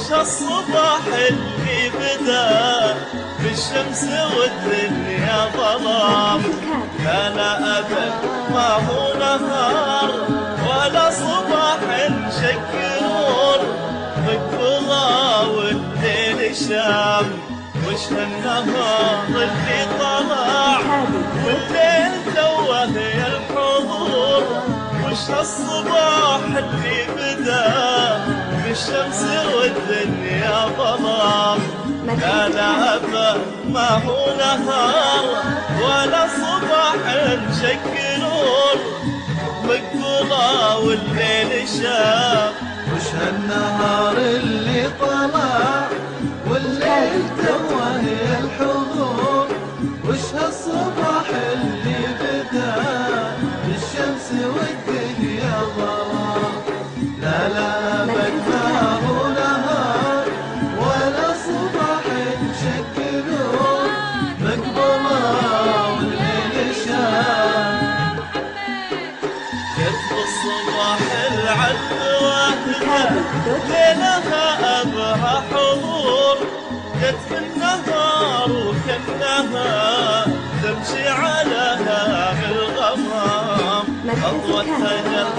وش هالصباح اللي بدا بالشمس والدنيا ظلام. لا لا أبد ما هو نهار ولا صباح شق نور، مقبضة والليل شام. وش هالنهار اللي طلع والليل توه يا الحضور، وش هالصباح اللي بدا بالشمس والدنيا ظلام. لا لا أبد ما هو نهار ولا صباح شق نور، مقبضة والليل شام. وش هالنهار اللي طلع والليل توه الحضور، وش هالصباح اللي بدا بالشمس والدنيا ظلام. لا لا أبد ما هو نهار ولا صباح شق نور، مقبضة والليل شام. كتب الصباح العذب واهدى ليلها أبها حضور، كتب النهار وكأنها تمشي على هام الغمام. خطوتها جلت